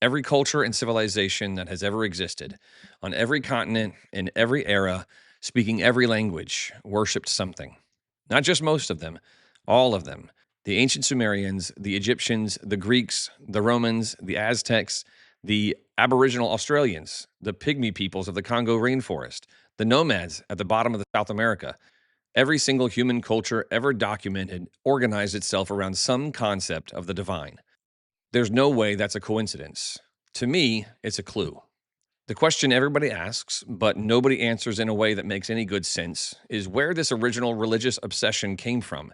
Every culture and civilization that has ever existed, on every continent, in every era, speaking every language, worshipped something. Not just most of them, all of them. The ancient Sumerians, the Egyptians, the Greeks, the Romans, the Aztecs, the Aboriginal Australians, the pygmy peoples of the Congo rainforest, the nomads at the bottom of the South America. Every single human culture ever documented organized itself around some concept of the divine. There's no way that's a coincidence. To me, it's a clue. The question everybody asks, but nobody answers in a way that makes any good sense, is where this original religious obsession came from.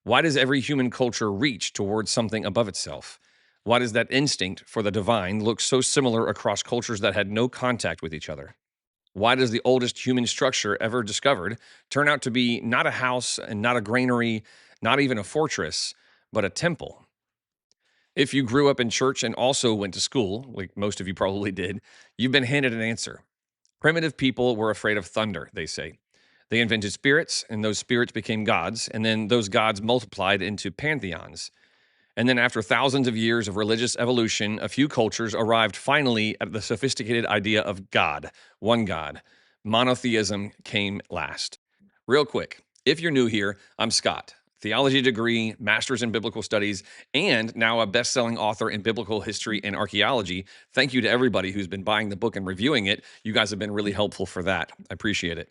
Why does every human culture reach towards something above itself? Why does that instinct for the divine look so similar across cultures that had no contact with each other? Why does the oldest human structure ever discovered turn out to be not a house and not a granary, not even a fortress, but a temple? If you grew up in church and also went to school, like most of you probably did, you've been handed an answer. Primitive people were afraid of thunder, they say. They invented spirits, and those spirits became gods, and then those gods multiplied into pantheons. And then, after thousands of years of religious evolution, a few cultures arrived finally at the sophisticated idea of God, one God. Monotheism came last. Real quick, if you're new here, I'm Scott, theology degree, master's in biblical studies, and now a best-selling author in biblical history and archaeology. Thank you to everybody who's been buying the book and reviewing it. You guys have been really helpful for that. I appreciate it.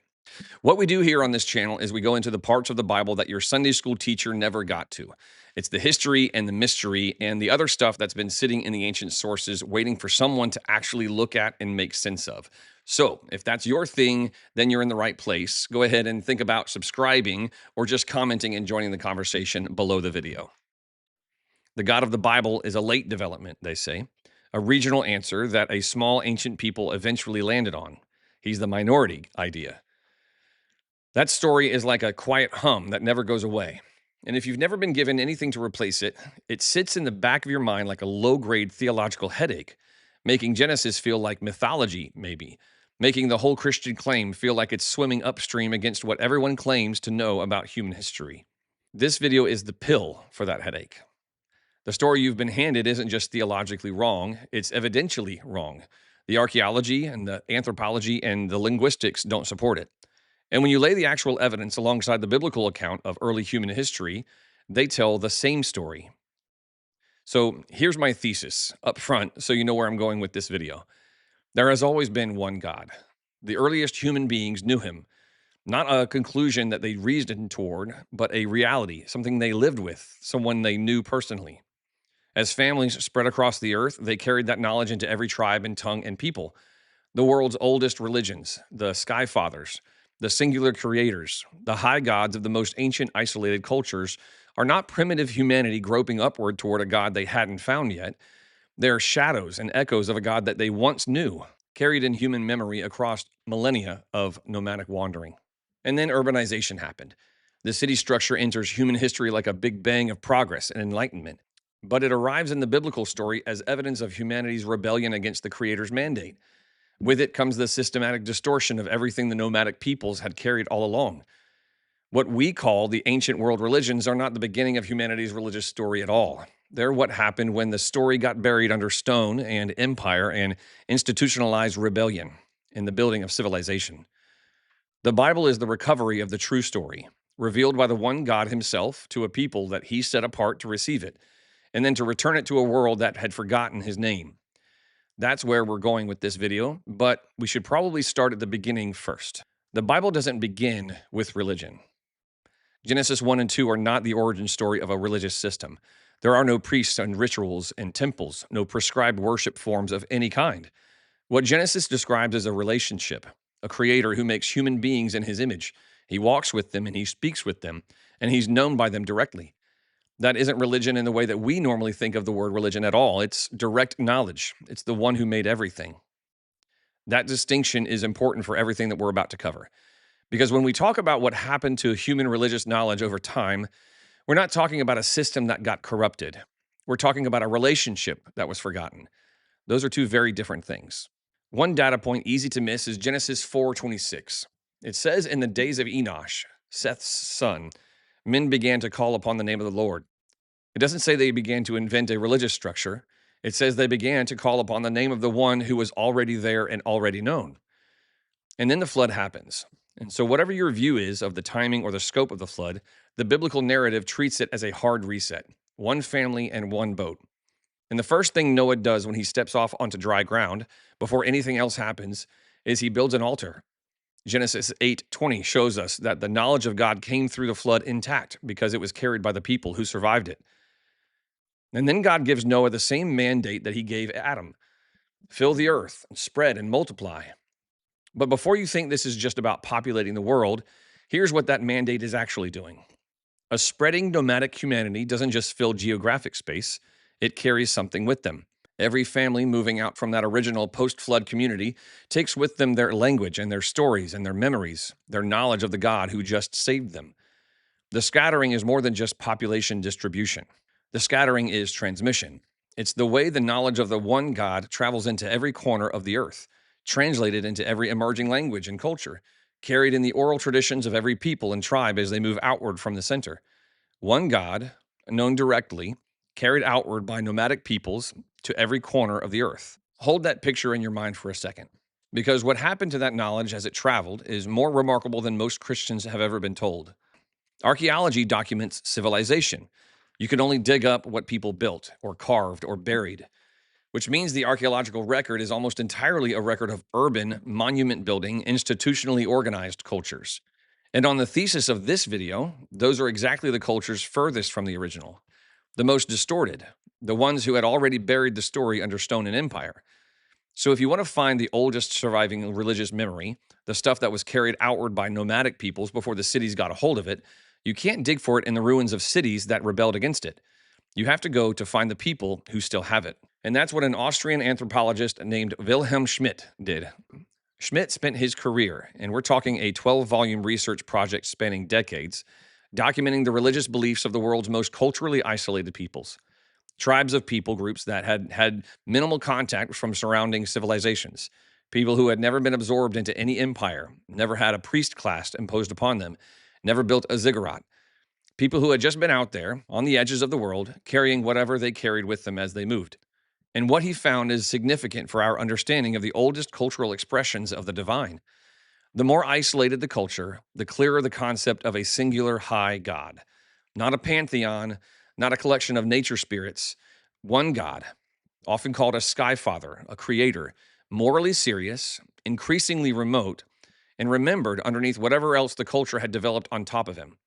What we do here on this channel is we go into the parts of the Bible that your Sunday school teacher never got to. It's the history and the mystery and the other stuff that's been sitting in the ancient sources waiting for someone to actually look at and make sense of. So, if that's your thing, then you're in the right place. Go ahead and think about subscribing or just commenting and joining the conversation below the video. The God of the Bible is a late development, they say, a regional answer that a small ancient people eventually landed on. He's the minority idea. That story is like a quiet hum that never goes away. And if you've never been given anything to replace it, it sits in the back of your mind like a low-grade theological headache, making Genesis feel like mythology, maybe, making the whole Christian claim feel like it's swimming upstream against what everyone claims to know about human history. This video is the pill for that headache. The story you've been handed isn't just theologically wrong, it's evidentially wrong. The archaeology and the anthropology and the linguistics don't support it. And when you lay the actual evidence alongside the biblical account of early human history, they tell the same story. So here's my thesis up front so you know where I'm going with this video. There has always been one God. The earliest human beings knew him. Not a conclusion that they reasoned toward, but a reality, something they lived with, someone they knew personally. As families spread across the earth, they carried that knowledge into every tribe and tongue and people. The world's oldest religions, the Sky Fathers, the singular creators, the high gods of the most ancient isolated cultures, are not primitive humanity groping upward toward a God they hadn't found yet. They're shadows and echoes of a God that they once knew, carried in human memory across millennia of nomadic wandering. And then urbanization happened. The city structure enters human history like a big bang of progress and enlightenment. But it arrives in the biblical story as evidence of humanity's rebellion against the Creator's mandate. With it comes the systematic distortion of everything the nomadic peoples had carried all along. What we call the ancient world religions are not the beginning of humanity's religious story at all. They're what happened when the story got buried under stone and empire and institutionalized rebellion in the building of civilization. The Bible is the recovery of the true story, revealed by the one God himself to a people that he set apart to receive it, and then to return it to a world that had forgotten his name. That's where we're going with this video, but we should probably start at the beginning first. The Bible doesn't begin with religion. Genesis 1 and 2 are not the origin story of a religious system. There are no priests and rituals and temples, no prescribed worship forms of any kind. What Genesis describes is a relationship, a creator who makes human beings in his image. He walks with them and he speaks with them, and he's known by them directly. That isn't religion in the way that we normally think of the word religion at all. It's direct knowledge. It's the one who made everything. That distinction is important for everything that we're about to cover. Because when we talk about what happened to human religious knowledge over time, we're not talking about a system that got corrupted. We're talking about a relationship that was forgotten. Those are two very different things. One data point easy to miss is Genesis 4:26. It says, in the days of Enosh, Seth's son, men began to call upon the name of the Lord. It doesn't say they began to invent a religious structure. It says they began to call upon the name of the one who was already there and already known. And then the flood happens. And so, whatever your view is of the timing or the scope of the flood, the biblical narrative treats it as a hard reset, one family and one boat. And the first thing Noah does when he steps off onto dry ground, before anything else happens, is he builds an altar. Genesis 8:20 shows us that the knowledge of God came through the flood intact because it was carried by the people who survived it. And then God gives Noah the same mandate that he gave Adam: fill the earth, spread and multiply. But before you think this is just about populating the world, here's what that mandate is actually doing. A spreading nomadic humanity doesn't just fill geographic space, it carries something with them. Every family moving out from that original post flood community takes with them their language and their stories and their memories, their knowledge of the God who just saved them. The scattering is more than just population distribution. The scattering is transmission. It's the way the knowledge of the one God travels into every corner of the earth, translated into every emerging language and culture, carried in the oral traditions of every people and tribe as they move outward from the center. One God, known directly, carried outward by nomadic peoples to every corner of the earth. Hold that picture in your mind for a second, because what happened to that knowledge as it traveled is more remarkable than most Christians have ever been told. Archaeology documents civilization. You can only dig up what people built or carved or buried, which means the archaeological record is almost entirely a record of urban, monument building, institutionally organized cultures. And on the thesis of this video, those are exactly the cultures furthest from the original, the most distorted, the ones who had already buried the story under stone and empire. So if you want to find the oldest surviving religious memory, the stuff that was carried outward by nomadic peoples before the cities got a hold of it, you can't dig for it in the ruins of cities that rebelled against it. You have to go to find the people who still have it. And that's what an Austrian anthropologist named Wilhelm Schmidt did. Schmidt spent his career, and we're talking a 12-volume research project spanning decades, documenting the religious beliefs of the world's most culturally isolated peoples. Tribes of people groups that had minimal contact from surrounding civilizations, people who had never been absorbed into any empire, never had a priest class imposed upon them, never built a ziggurat, people who had just been out there on the edges of the world, carrying whatever they carried with them as they moved. And what he found is significant for our understanding of the oldest cultural expressions of the divine. The more isolated the culture, the clearer the concept of a singular high God. Not a pantheon, not a collection of nature spirits, one God, often called a sky father, a creator, morally serious, increasingly remote, and remembered underneath whatever else the culture had developed on top of him.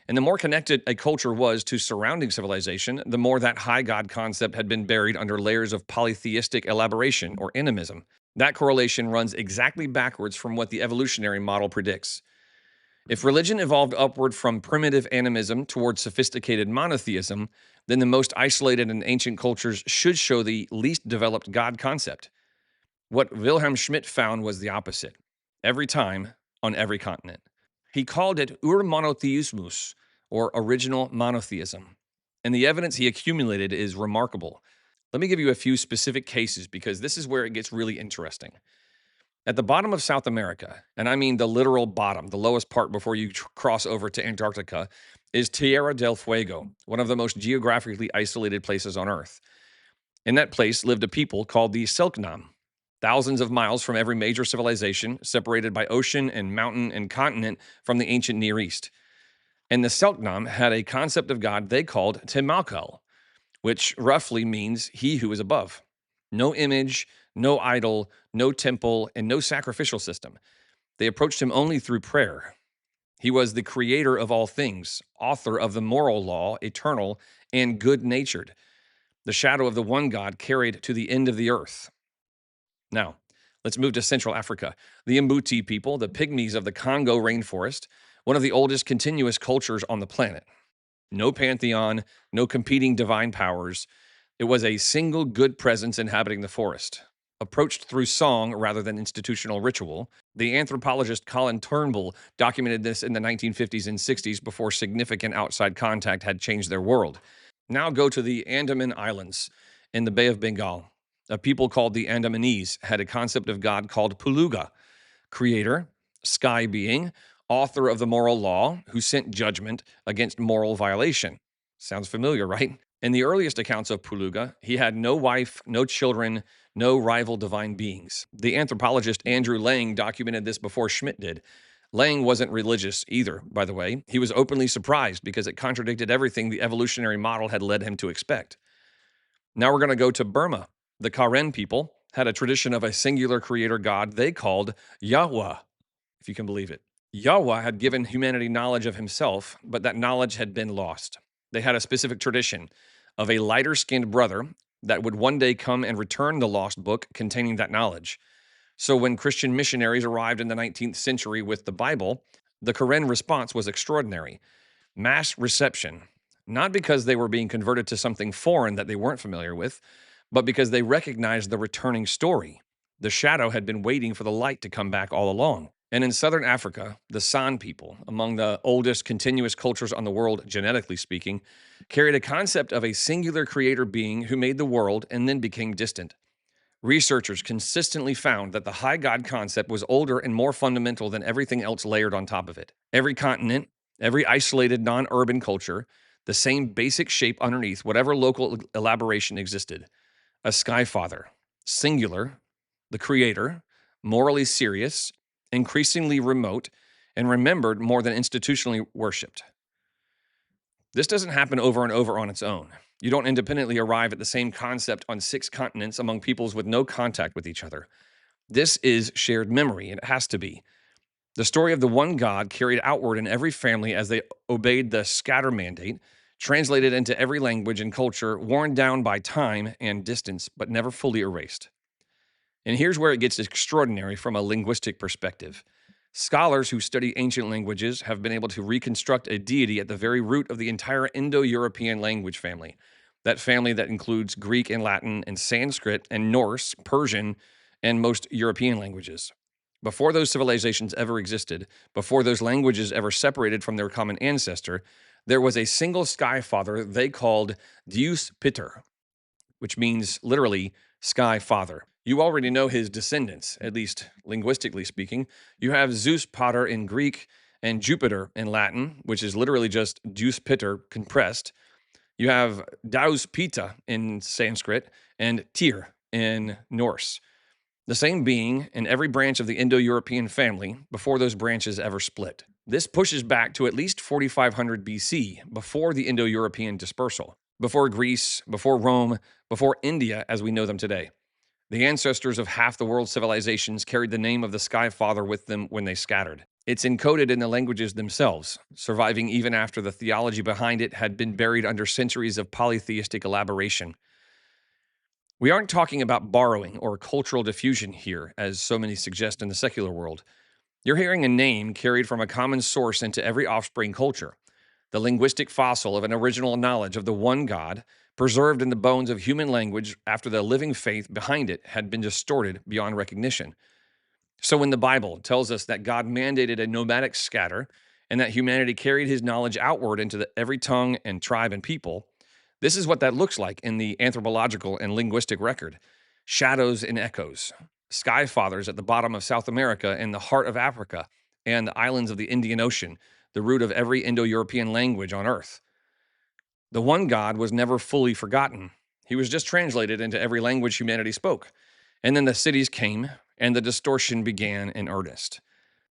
And the more connected a culture was to surrounding civilization, the more that high God concept had been buried under layers of polytheistic elaboration or animism. That correlation runs exactly backwards from what the evolutionary model predicts. If religion evolved upward from primitive animism towards sophisticated monotheism, then the most isolated and ancient cultures should show the least developed God concept. What Wilhelm Schmidt found was the opposite, every time, on every continent. He called it Urmonotheismus, or original monotheism. And the evidence he accumulated is remarkable. Let me give you a few specific cases because this is where it gets really interesting. At the bottom of South America, and I mean the literal bottom, the lowest part before you cross over to Antarctica, is Tierra del Fuego, one of the most geographically isolated places on Earth. In that place lived a people called the Selknam, thousands of miles from every major civilization, separated by ocean and mountain and continent from the ancient Near East. And the Selknam had a concept of God they called Temakal, which roughly means he who is above. No image, no idol, no temple, and no sacrificial system. They approached him only through prayer. He was the creator of all things, author of the moral law, eternal, and good natured, the shadow of the one God carried to the end of the earth. Now, let's move to Central Africa. The Mbuti people, the pygmies of the Congo rainforest, one of the oldest continuous cultures on the planet. No pantheon, no competing divine powers. It was a single good presence inhabiting the forest. Approached through song rather than institutional ritual, the anthropologist Colin Turnbull documented this in the 1950s and 60s before significant outside contact had changed their world. Now go to the Andaman Islands in the Bay of Bengal. A people called the Andamanese had a concept of God called Puluga, creator, sky being, author of the moral law, who sent judgment against moral violation. Sounds familiar, right? In the earliest accounts of Puluga, he had no wife, no children, no rival divine beings. The anthropologist Andrew Lang documented this before Schmidt did. Lang wasn't religious either, by the way. He was openly surprised because it contradicted everything the evolutionary model had led him to expect. Now we're going to go to Burma. The Karen people had a tradition of a singular creator god they called Yahweh, if you can believe it. Yahweh had given humanity knowledge of himself, but that knowledge had been lost. They had a specific tradition of a lighter skinned brother that would one day come and return the lost book containing that knowledge. So when Christian missionaries arrived in the 19th century with the Bible, the Karen response was extraordinary. Mass reception, not because they were being converted to something foreign that they weren't familiar with, but because they recognized the returning story. The shadow had been waiting for the light to come back all along. And in southern Africa, the San people, among the oldest continuous cultures on the world, genetically speaking, carried a concept of a singular creator being who made the world and then became distant. Researchers consistently found that the high God concept was older and more fundamental than everything else layered on top of it. Every continent, every isolated non-urban culture, the same basic shape underneath whatever local elaboration existed. A sky father, singular, the creator, morally serious, increasingly remote, and remembered more than institutionally worshipped. This doesn't happen over and over on its own. You don't independently arrive at the same concept on 6 continents among peoples with no contact with each other. This is shared memory, and it has to be. The story of the one God carried outward in every family as they obeyed the scatter mandate, translated into every language and culture, worn down by time and distance, but never fully erased. And here's where it gets extraordinary from a linguistic perspective. Scholars who study ancient languages have been able to reconstruct a deity at the very root of the entire Indo-European language family. That family that includes Greek and Latin and Sanskrit and Norse, Persian, and most European languages. Before those civilizations ever existed, before those languages ever separated from their common ancestor, there was a single sky father they called Deus Piter, which means literally sky father. You already know his descendants, at least linguistically speaking. You have Zeus Pater in Greek and Jupiter in Latin, which is literally just Deus Piter compressed. You have Daus Pita in Sanskrit and Tyr in Norse. The same being in every branch of the Indo-European family before those branches ever split. This pushes back to at least 4500 BC, before the Indo-European dispersal, before Greece, before Rome, before India as we know them today. The ancestors of half the world's civilizations carried the name of the Sky Father with them when they scattered. It's encoded in the languages themselves, surviving even after the theology behind it had been buried under centuries of polytheistic elaboration. We aren't talking about borrowing or cultural diffusion here, as so many suggest in the secular world. You're hearing a name carried from a common source into every offspring culture, the linguistic fossil of an original knowledge of the one God, preserved in the bones of human language after the living faith behind it had been distorted beyond recognition. So when the Bible tells us that God mandated a nomadic scatter and that humanity carried his knowledge outward into every tongue and tribe and people, this is what that looks like in the anthropological and linguistic record. Shadows and echoes, sky fathers at the bottom of South America and the heart of Africa, and the islands of the Indian Ocean, the root of every Indo-European language on earth. The one God was never fully forgotten. He was just translated into every language humanity spoke. And then the cities came, and the distortion began in earnest.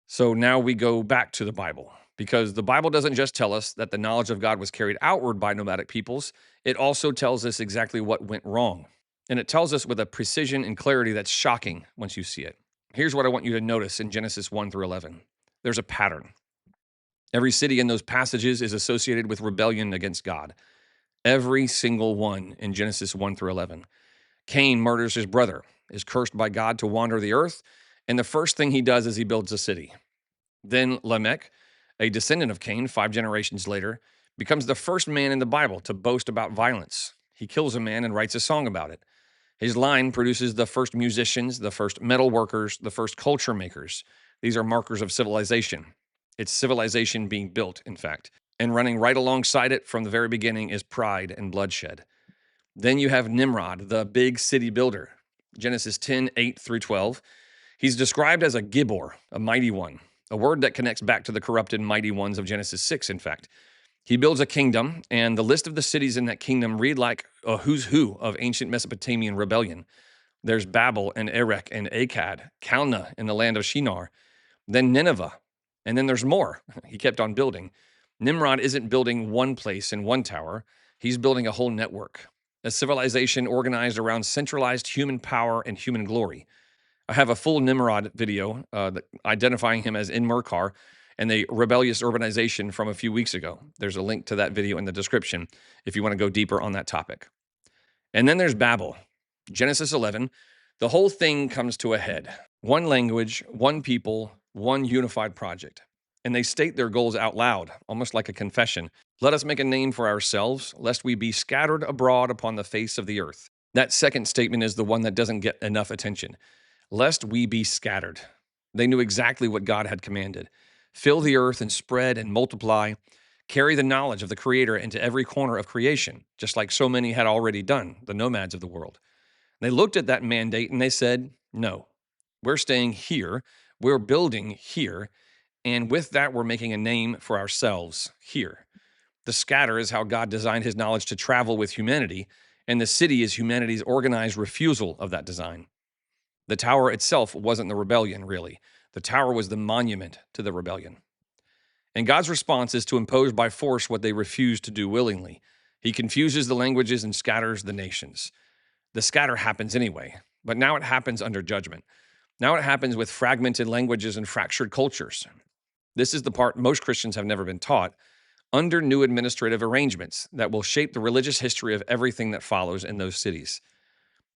So now we go back to the Bible, because the Bible doesn't just tell us that the knowledge of God was carried outward by nomadic peoples, it also tells us exactly what went wrong. And it tells us with a precision and clarity that's shocking once you see it. Here's what I want you to notice in Genesis 1 through 11. There's a pattern. Every city in those passages is associated with rebellion against God. Every single one in Genesis 1 through 11. Cain murders his brother, is cursed by God to wander the earth, and the first thing he does is he builds a city. Then Lamech, a descendant of Cain 5 generations later, becomes the first man in the Bible to boast about violence. He kills a man and writes a song about it. His line produces the first musicians, the first metal workers, the first culture makers. These are markers of civilization. It's civilization being built, in fact. And running right alongside it from the very beginning is pride and bloodshed. Then you have Nimrod, the big city builder. Genesis 10, 8 through 12. He's described as a Gibor, a mighty one, a word that connects back to the corrupted mighty ones of Genesis 6, in fact. He builds a kingdom, and the list of the cities in that kingdom read like a who's who of ancient Mesopotamian rebellion. There's Babel and Erech and Akkad, Calneh in the land of Shinar, then Nineveh, and then there's more. He kept on building. Nimrod isn't building one place in one tower, he's building a whole network, a civilization organized around centralized human power and human glory. I have a full Nimrod video identifying him as In-Merkar and the rebellious urbanization from a few weeks ago. There's a link to that video in the description if you want to go deeper on that topic. And then there's Babel. Genesis 11, the whole thing comes to a head. One language, one people, one unified project. And they state their goals out loud, almost like a confession. Let us make a name for ourselves, lest we be scattered abroad upon the face of the earth. That second statement is the one that doesn't get enough attention. Lest we be scattered. They knew exactly what God had commanded. Fill the earth and spread and multiply. Carry the knowledge of the Creator into every corner of creation, just like so many had already done, the nomads of the world. They looked at that mandate and they said, no, we're staying here, we're building here, and with that, we're making a name for ourselves here. The scatter is how God designed his knowledge to travel with humanity, and the city is humanity's organized refusal of that design. The tower itself wasn't the rebellion, really. The tower was the monument to the rebellion. And God's response is to impose by force what they refuse to do willingly. He confuses the languages and scatters the nations. The scatter happens anyway, but now it happens under judgment. Now it happens with fragmented languages and fractured cultures. This is the part most Christians have never been taught, under new administrative arrangements that will shape the religious history of everything that follows in those cities.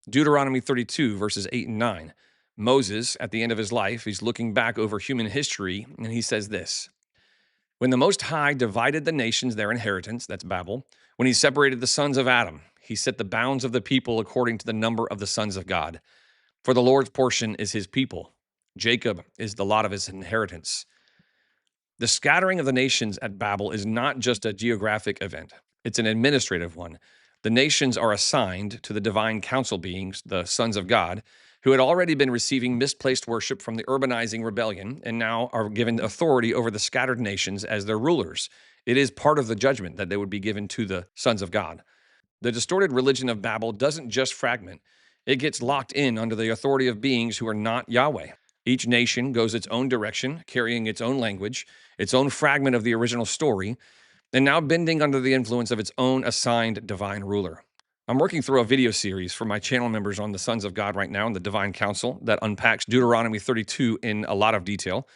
Deuteronomy 32, verses 8 and 9. Moses, at the end of his life, he's looking back over human history, and he says this: when the Most High divided the nations their inheritance, that's Babel, when he separated the sons of Adam, he set the bounds of the people according to the number of the sons of God. For the Lord's portion is his people. Jacob is the lot of his inheritance. The scattering of the nations at Babel is not just a geographic event, it's an administrative one. The nations are assigned to the divine council beings, the sons of God, who had already been receiving misplaced worship from the urbanizing rebellion and now are given authority over the scattered nations as their rulers. It is part of the judgment that they would be given to the sons of God. The distorted religion of Babel doesn't just fragment, it gets locked in under the authority of beings who are not Yahweh. Each nation goes its own direction, carrying its own language, its own fragment of the original story, and now bending under the influence of its own assigned divine ruler. I'm working through a video series for my channel members on the Sons of God right now in the Divine Council that unpacks Deuteronomy 32 in a lot of detail.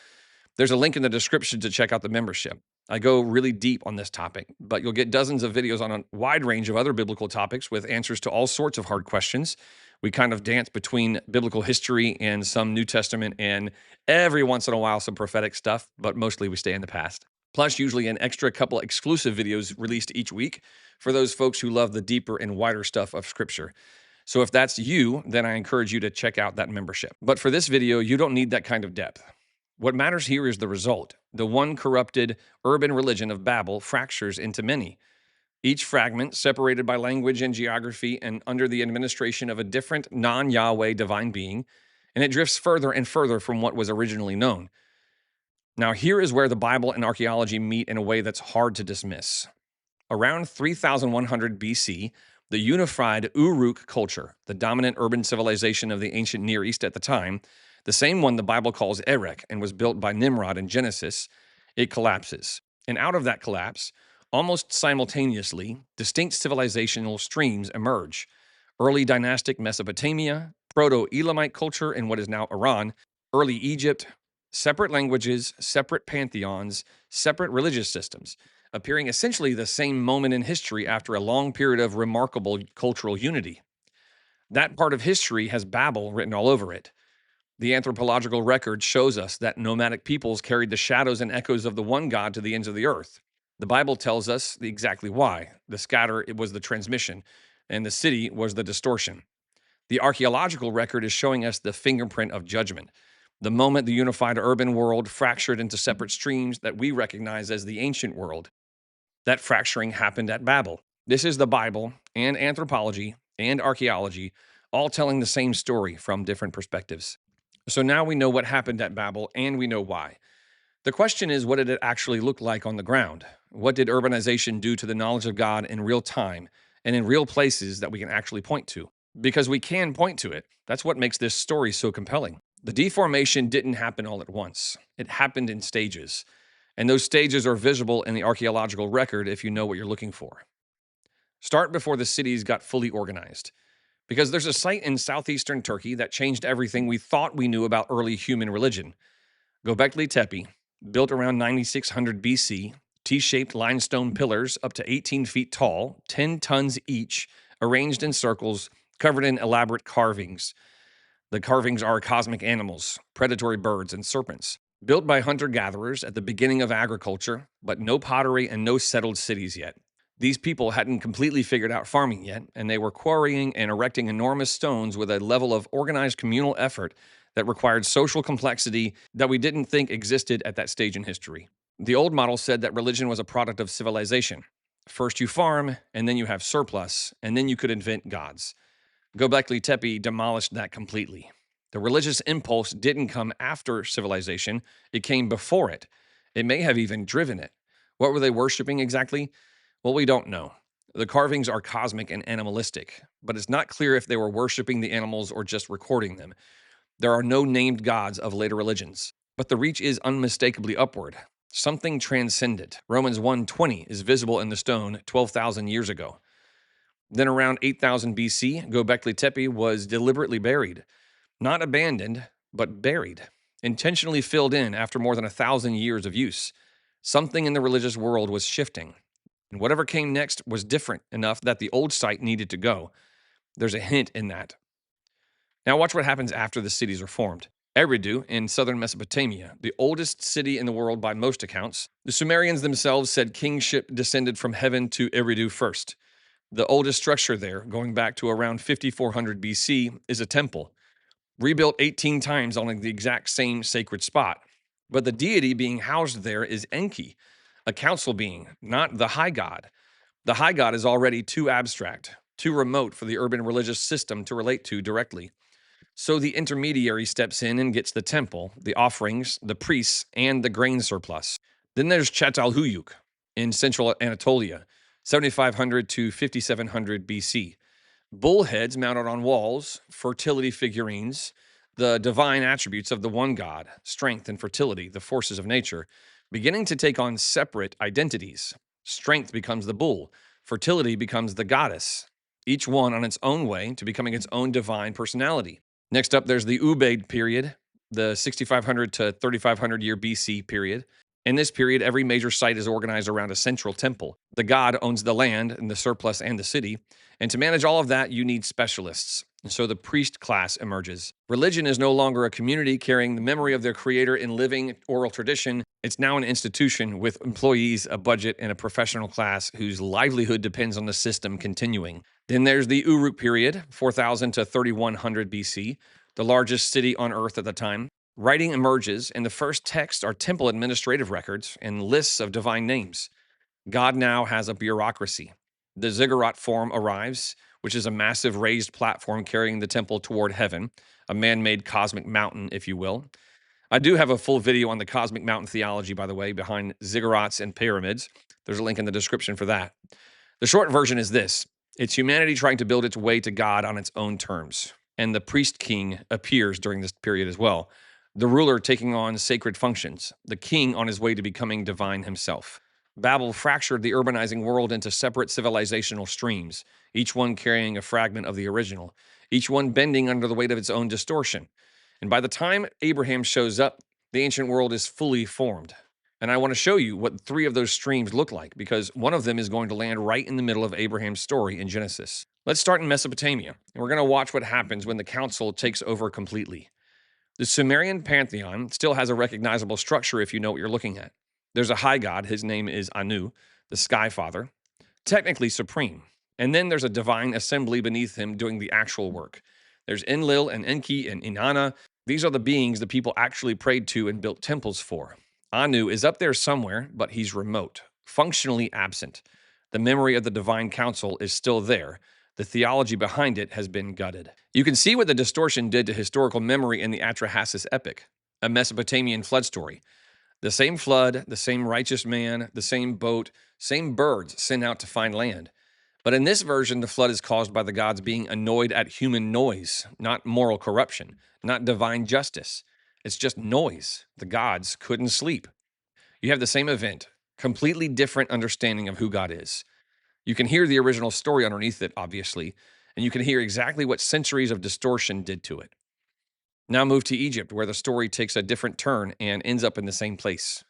There's a link in the description to check out the membership. I go really deep on this topic, but you'll get dozens of videos on a wide range of other biblical topics with answers to all sorts of hard questions. We kind of dance between biblical history and some New Testament and every once in a while some prophetic stuff, but mostly we stay in the past. Plus, usually an extra couple exclusive videos released each week for those folks who love the deeper and wider stuff of Scripture. So if that's you, then I encourage you to check out that membership. But for this video, you don't need that kind of depth. What matters here is the result. The one corrupted urban religion of Babel fractures into many, each fragment separated by language and geography and under the administration of a different non-Yahweh divine being, and it drifts further and further from what was originally known. Now, here is where the Bible and archaeology meet in a way that's hard to dismiss. Around 3100 BC, the unified Uruk culture, the dominant urban civilization of the ancient Near East at the time, the same one the Bible calls Erech and was built by Nimrod in Genesis, it collapses. And out of that collapse, almost simultaneously, distinct civilizational streams emerge. Early dynastic Mesopotamia, Proto-Elamite culture in what is now Iran, early Egypt, separate languages, separate pantheons, separate religious systems, appearing essentially the same moment in history after a long period of remarkable cultural unity. That part of history has Babel written all over it. The anthropological record shows us that nomadic peoples carried the shadows and echoes of the one God to the ends of the earth. The Bible tells us exactly why. The scatter, it was the transmission, and the city was the distortion. The archaeological record is showing us the fingerprint of judgment. The moment the unified urban world fractured into separate streams that we recognize as the ancient world. That fracturing happened at Babel. This is the Bible and anthropology and archaeology all telling the same story from different perspectives. So now we know what happened at Babel and we know why. The question is, what did it actually look like on the ground? What did urbanization do to the knowledge of God in real time and in real places that we can actually point to? Because we can point to it. That's what makes this story so compelling. The deformation didn't happen all at once, it happened in stages. And those stages are visible in the archaeological record if you know what you're looking for. Start before the cities got fully organized. Because there's a site in southeastern Turkey that changed everything we thought we knew about early human religion. Göbekli Tepe, built around 9600 BC, T-shaped limestone pillars up to 18 feet tall, 10 tons each, arranged in circles, covered in elaborate carvings. The carvings are cosmic animals, predatory birds, and serpents. Built by hunter-gatherers at the beginning of agriculture, but no pottery and no settled cities yet. These people hadn't completely figured out farming yet, and they were quarrying and erecting enormous stones with a level of organized communal effort that required social complexity that we didn't think existed at that stage in history. The old model said that religion was a product of civilization. First you farm, and then you have surplus, and then you could invent gods. Göbekli Tepe demolished that completely. The religious impulse didn't come after civilization, it came before it. It may have even driven it. What were they worshiping exactly? Well, we don't know. The carvings are cosmic and animalistic, but it's not clear if they were worshiping the animals or just recording them. There are no named gods of later religions, but the reach is unmistakably upward. Something transcendent. Romans 1:20 is visible in the stone 12,000 years ago. Then around 8000 BC, Göbekli Tepe was deliberately buried. Not abandoned, but buried. Intentionally filled in after more than 1,000 years of use. Something in the religious world was shifting. And whatever came next was different enough that the old site needed to go. There's a hint in that. Now watch what happens after the cities are formed. Eridu in southern Mesopotamia, the oldest city in the world by most accounts. The Sumerians themselves said kingship descended from heaven to Eridu first. The oldest structure there, going back to around 5400 BC, is a temple, rebuilt 18 times on the exact same sacred spot. But the deity being housed there is Enki, a council being, not the high god. The high god is already too abstract, too remote for the urban religious system to relate to directly. So the intermediary steps in and gets the temple, the offerings, the priests, and the grain surplus. Then there's Çatalhöyük in central Anatolia, 7500 to 5700 BC. Bullheads mounted on walls, fertility figurines, the divine attributes of the one god, strength and fertility, the forces of nature, beginning to take on separate identities. Strength becomes the bull, fertility becomes the goddess, each one on its own way to becoming its own divine personality. Next up, there's the Ubaid period, the 6500 to 3500 year BC period. In this period, every major site is organized around a central temple. The god owns the land and the surplus and the city. And to manage all of that, you need specialists. And so the priest class emerges. Religion is no longer a community carrying the memory of their creator in living oral tradition. It's now an institution with employees, a budget, and a professional class whose livelihood depends on the system continuing. Then there's the Uruk period, 4000 to 3100 BC, the largest city on earth at the time. Writing emerges, and the first texts are temple administrative records and lists of divine names. God now has a bureaucracy. The ziggurat form arrives, which is a massive raised platform carrying the temple toward heaven, a man-made cosmic mountain, if you will. I do have a full video on the cosmic mountain theology, by the way, behind ziggurats and pyramids. There's a link in the description for that. The short version is this. It's humanity trying to build its way to God on its own terms. And the priest king appears during this period as well. The ruler taking on sacred functions, the king on his way to becoming divine himself. Babel fractured the urbanizing world into separate civilizational streams, each one carrying a fragment of the original, each one bending under the weight of its own distortion. And by the time Abraham shows up, the ancient world is fully formed. And I want to show you what 3 of those streams look like, because one of them is going to land right in the middle of Abraham's story in Genesis. Let's start in Mesopotamia, and we're going to watch what happens when the council takes over completely. The Sumerian pantheon still has a recognizable structure if you know what you're looking at. There's a high god, his name is Anu, the sky father, technically supreme. And then there's a divine assembly beneath him doing the actual work. There's Enlil and Enki and Inanna. These are the beings the people actually prayed to and built temples for. Anu is up there somewhere, but he's remote, functionally absent. The memory of the divine council is still there. The theology behind it has been gutted. You can see what the distortion did to historical memory in the Atrahasis epic, a Mesopotamian flood story. The same flood, the same righteous man, the same boat, same birds sent out to find land. But in this version, the flood is caused by the gods being annoyed at human noise, not moral corruption, not divine justice. It's just noise. The gods couldn't sleep. You have the same event, completely different understanding of who God is. You can hear the original story underneath it, obviously, and you can hear exactly what centuries of distortion did to it. Now move to Egypt, where the story takes a different turn and ends up in the same place.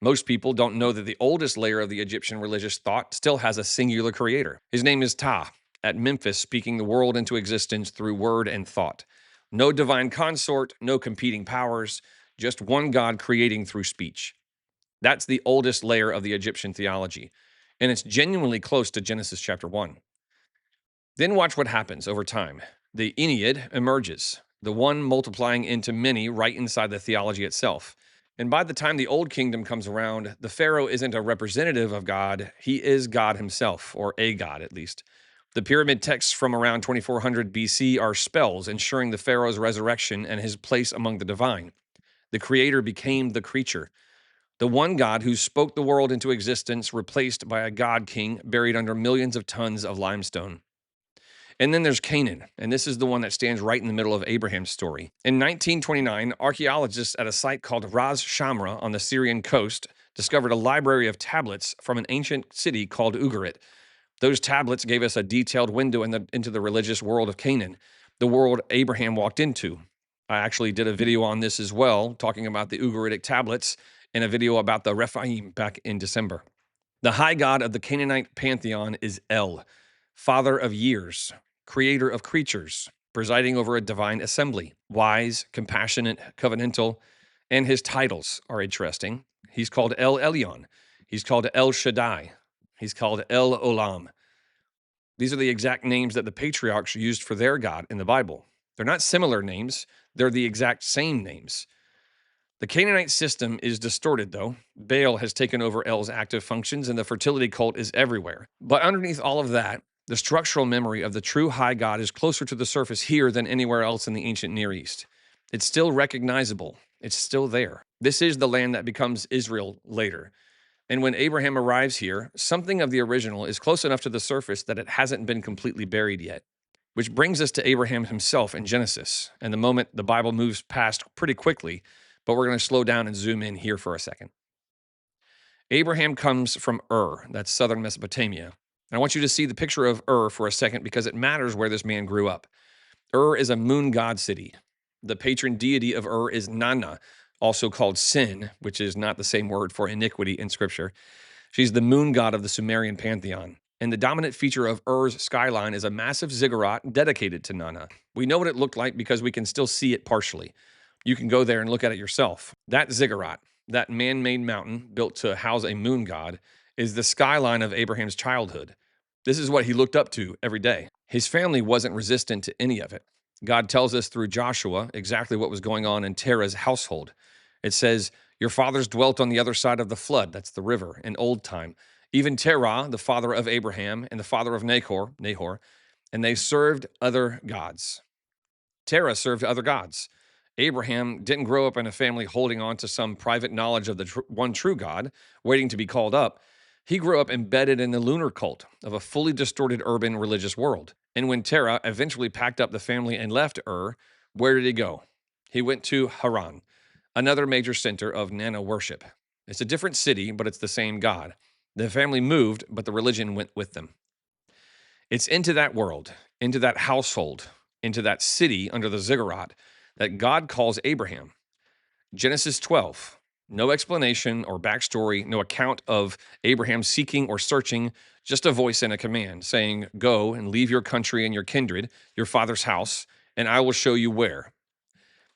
Most people don't know that the oldest layer of the Egyptian religious thought still has a singular creator. His name is Ptah, at Memphis, speaking the world into existence through word and thought. No divine consort, no competing powers, just one God creating through speech. That's the oldest layer of the Egyptian theology, and it's genuinely close to Genesis chapter 1. Then watch what happens over time. The Ennead emerges, the one multiplying into many right inside the theology itself. And by the time the Old Kingdom comes around, the Pharaoh isn't a representative of God, he is God himself, or a God at least. The pyramid texts from around 2400 BC are spells ensuring the Pharaoh's resurrection and his place among the divine. The creator became the creature. The one God who spoke the world into existence, replaced by a God king buried under millions of tons of limestone. And then there's Canaan, and this is the one that stands right in the middle of Abraham's story. In 1929, archaeologists at a site called Ras Shamra on the Syrian coast discovered a library of tablets from an ancient city called Ugarit. Those tablets gave us a detailed window into the religious world of Canaan, the world Abraham walked into. I actually did a video on this as well, talking about the Ugaritic tablets, and a video about the Rephaim back in December. The high god of the Canaanite pantheon is El, father of years, creator of creatures, presiding over a divine assembly, wise, compassionate, covenantal, and his titles are interesting. He's called El Elyon. He's called El Shaddai. He's called El Olam. These are the exact names that the patriarchs used for their God in the Bible. They're not similar names, they're the exact same names. The Canaanite system is distorted, though. Baal has taken over El's active functions, and the fertility cult is everywhere. But underneath all of that, the structural memory of the true high God is closer to the surface here than anywhere else in the ancient Near East. It's still recognizable. It's still there. This is the land that becomes Israel later. And when Abraham arrives here, something of the original is close enough to the surface that it hasn't been completely buried yet. Which brings us to Abraham himself in Genesis, and the moment the Bible moves past pretty quickly, but we're going to slow down and zoom in here for a second. Abraham comes from Ur, that's southern Mesopotamia. And I want you to see the picture of Ur for a second because it matters where this man grew up. Ur is a moon god city. The patron deity of Ur is Nana, also called Sin, which is not the same word for iniquity in scripture. She's the moon god of the Sumerian pantheon. And the dominant feature of Ur's skyline is a massive ziggurat dedicated to Nana. We know what it looked like because we can still see it partially. You can go there and look at it yourself. That ziggurat, that man-made mountain built to house a moon god, is the skyline of Abraham's childhood. This is what he looked up to every day. His family wasn't resistant to any of it. God tells us through Joshua exactly what was going on in Terah's household. It says, your fathers dwelt on the other side of the flood, that's the river, in old time. Even Terah, the father of Abraham, and the father of Nahor, and they served other gods. Terah served other gods. Abraham didn't grow up in a family holding on to some private knowledge of the one true God, waiting to be called up. He grew up embedded in the lunar cult of a fully distorted urban religious world. And when Terah eventually packed up the family and left Ur, where did he go? He went to Haran, another major center of Nana worship. It's a different city, but it's the same God. The family moved, but the religion went with them. It's into that world, into that household, into that city under the ziggurat that God calls Abraham. Genesis 12. No explanation or backstory, no account of Abraham seeking or searching, just a voice and a command saying, go and leave your country and your kindred, your father's house, and I will show you where.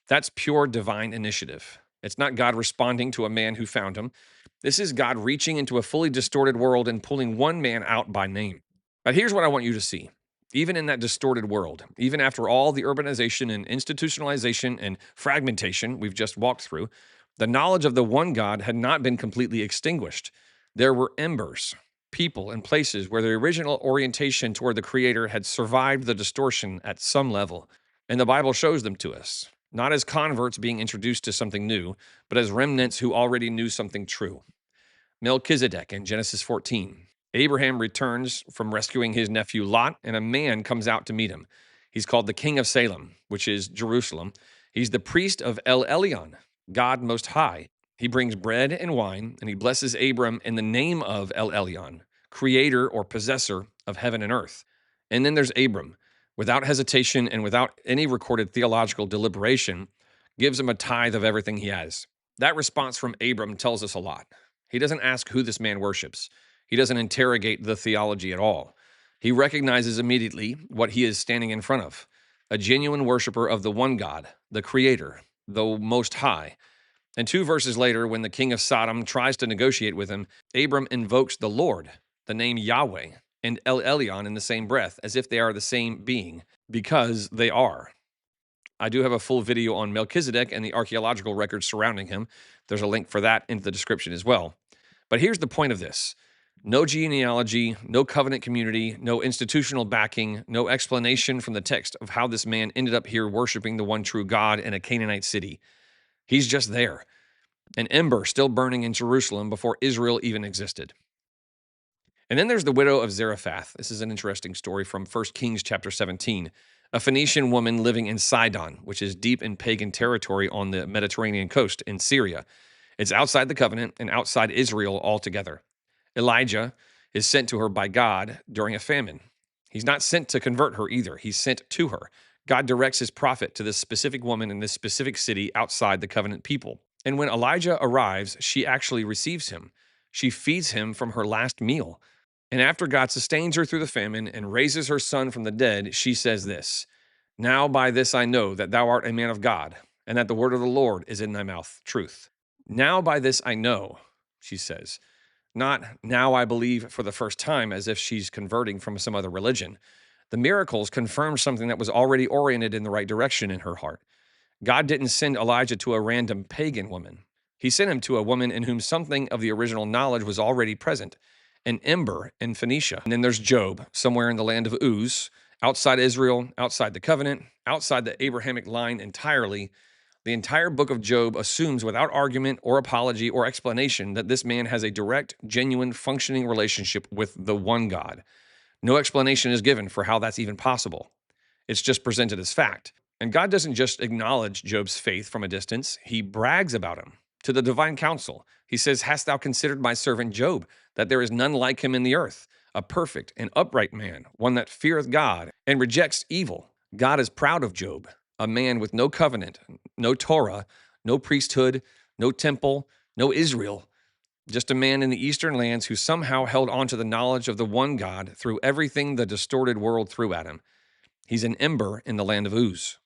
That's pure divine initiative. It's not God responding to a man who found him. This is God reaching into a fully distorted world and pulling one man out by name. But here's what I want you to see. Even in that distorted world, even after all the urbanization and institutionalization and fragmentation we've just walked through, the knowledge of the one God had not been completely extinguished. There were embers, people, and places where the original orientation toward the Creator had survived the distortion at some level. And the Bible shows them to us. not as converts being introduced to something new, but as remnants who already knew something true. Melchizedek in Genesis 14. Abraham returns from rescuing his nephew Lot, and a man comes out to meet him. He's called the King of Salem, which is Jerusalem. He's the priest of El Elyon, God Most High. He brings bread and wine, and he blesses Abram in the name of El Elyon, creator or possessor of heaven and earth. And then there's Abram, without hesitation and without any recorded theological deliberation, gives him a tithe of everything he has. That response from Abram tells us a lot. He doesn't ask who this man worships. He doesn't interrogate the theology at all. He recognizes immediately what he is standing in front of, a genuine worshiper of the one God, the Creator, the Most High. And 2 verses later, when the king of Sodom tries to negotiate with him, Abram invokes the Lord, the name Yahweh, and El Elyon in the same breath, as if they are the same being, because they are. I do have a full video on Melchizedek and the archaeological records surrounding him. There's a link for that in the description as well. But here's the point of this. No genealogy, no covenant community, no institutional backing, no explanation from the text of how this man ended up here worshiping the one true God in a Canaanite city. He's just there, an ember still burning in Jerusalem before Israel even existed. And then there's the widow of Zarephath. This is an interesting story from 1 Kings chapter 17. A Phoenician woman living in Sidon, which is deep in pagan territory on the Mediterranean coast in Syria. It's outside the covenant and outside Israel altogether. Elijah is sent to her by God during a famine. He's not sent to convert her either. He's sent to her. God directs his prophet to this specific woman in this specific city outside the covenant people. And when Elijah arrives, she actually receives him. She feeds him from her last meal. And after God sustains her through the famine and raises her son from the dead, she says this, "Now by this I know that thou art a man of God, and that the word of the Lord is in thy mouth, truth." Now by this I know, she says. Not now I believe for the first time, as if she's converting from some other religion. The miracles confirm something that was already oriented in the right direction in her heart. God didn't send Elijah to a random pagan woman. He sent him to a woman in whom something of the original knowledge was already present, an ember in Phoenicia. And then there's Job, somewhere in the land of Uz, outside Israel, outside the covenant, outside the Abrahamic line entirely. The entire book of Job assumes without argument or apology or explanation that this man has a direct, genuine, functioning relationship with the one God. No explanation is given for how that's even possible. It's just presented as fact. And God doesn't just acknowledge Job's faith from a distance, he brags about him to the divine council. He says, "Hast thou considered my servant Job, that there is none like him in the earth, a perfect and upright man, one that feareth God and rejects evil?" God is proud of Job, a man with no covenant, no Torah, no priesthood, no temple, no Israel, just a man in the eastern lands who somehow held on to the knowledge of the one God through everything the distorted world threw at him. He's an ember in the land of Uz.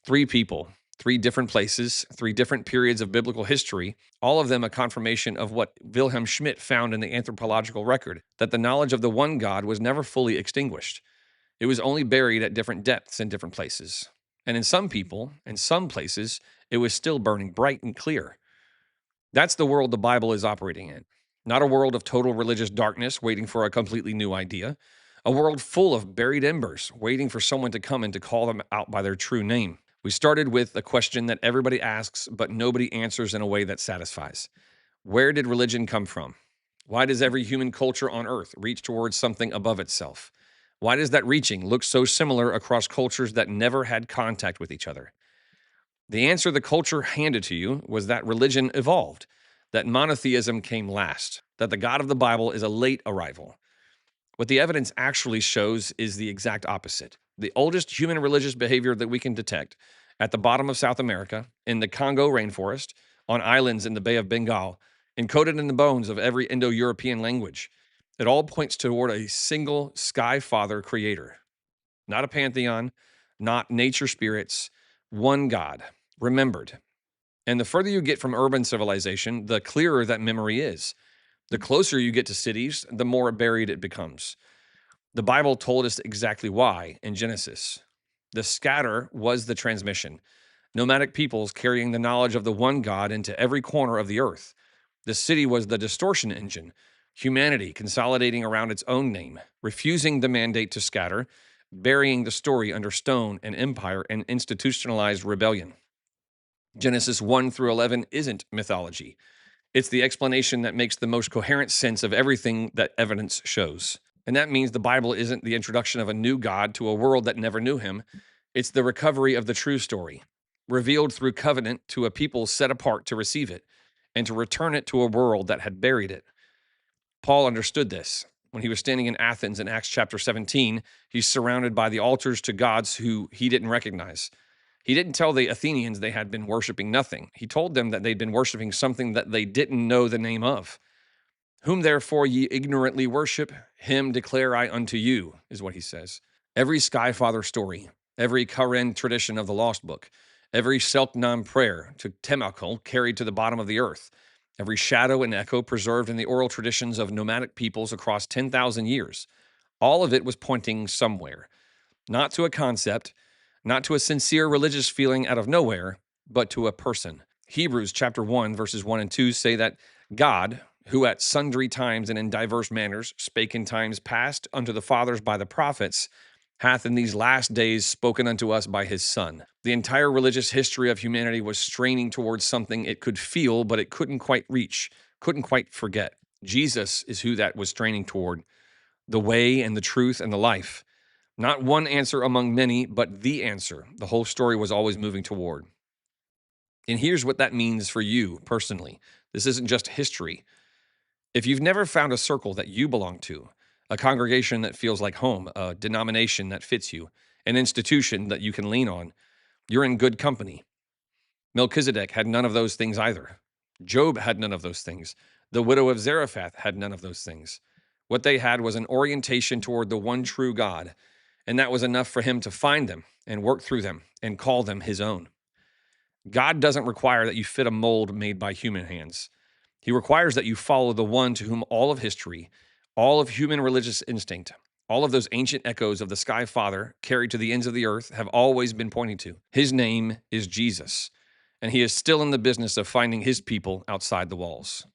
3 people, 3 different places, 3 different periods of biblical history, all of them a confirmation of what Wilhelm Schmidt found in the anthropological record, that the knowledge of the one God was never fully extinguished. It was only buried at different depths in different places. And in some people, in some places, it was still burning bright and clear. That's the world the Bible is operating in. Not a world of total religious darkness waiting for a completely new idea. A world full of buried embers waiting for someone to come and to call them out by their true name. We started with a question that everybody asks, but nobody answers in a way that satisfies. Where did religion come from? Why does every human culture on earth reach towards something above itself? Why does that reaching look so similar across cultures that never had contact with each other? The answer the culture handed to you was that religion evolved, that monotheism came last, that the God of the Bible is a late arrival. What the evidence actually shows is the exact opposite. The oldest human religious behavior that we can detect at the bottom of South America, in the Congo rainforest, on islands in the Bay of Bengal, encoded in the bones of every Indo-European language. It all points toward a single Sky Father creator. Not a pantheon, not nature spirits, one God, remembered. And the further you get from urban civilization, the clearer that memory is. The closer you get to cities, the more buried it becomes. The Bible told us exactly why in Genesis. The scatter was the transmission. Nomadic peoples carrying the knowledge of the one God into every corner of the earth. The city was the distortion engine. Humanity consolidating around its own name, refusing the mandate to scatter, burying the story under stone and empire and institutionalized rebellion. Genesis 1 through 11 isn't mythology. It's the explanation that makes the most coherent sense of everything that evidence shows. And that means the Bible isn't the introduction of a new God to a world that never knew him. It's the recovery of the true story, revealed through covenant to a people set apart to receive it and to return it to a world that had buried it. Paul understood this. When he was standing in Athens in Acts chapter 17, he's surrounded by the altars to gods who he didn't recognize. He didn't tell the Athenians they had been worshiping nothing. He told them that they'd been worshiping something that they didn't know the name of. Whom therefore ye ignorantly worship, him declare I unto you, is what he says. Every Skyfather story, every Karen tradition of the Lost Book, every Selknam prayer to Temakal carried to the bottom of the earth, every shadow and echo preserved in the oral traditions of nomadic peoples across 10,000 years, all of it was pointing somewhere, not to a concept, not to a sincere religious feeling out of nowhere, but to a person. Hebrews chapter 1, verses 1 and 2 say that God, who at sundry times and in diverse manners spake in times past unto the fathers by the prophets, hath in these last days spoken unto us by his Son. The entire religious history of humanity was straining towards something it could feel, but it couldn't quite reach, couldn't quite forget. Jesus is who that was straining toward, the way and the truth and the life. Not one answer among many, but the answer the whole story was always moving toward. And here's what that means for you personally. This isn't just history. If you've never found a circle that you belong to, a congregation that feels like home, a denomination that fits you, an institution that you can lean on, you're in good company. Melchizedek had none of those things either. Job had none of those things. The widow of Zarephath had none of those things. What they had was an orientation toward the one true God, and that was enough for him to find them and work through them and call them his own. God doesn't require that you fit a mold made by human hands. He requires that you follow the one to whom all of history, all of human religious instinct, all of those ancient echoes of the Sky Father carried to the ends of the earth have always been pointing to. His name is Jesus, and he is still in the business of finding his people outside the walls.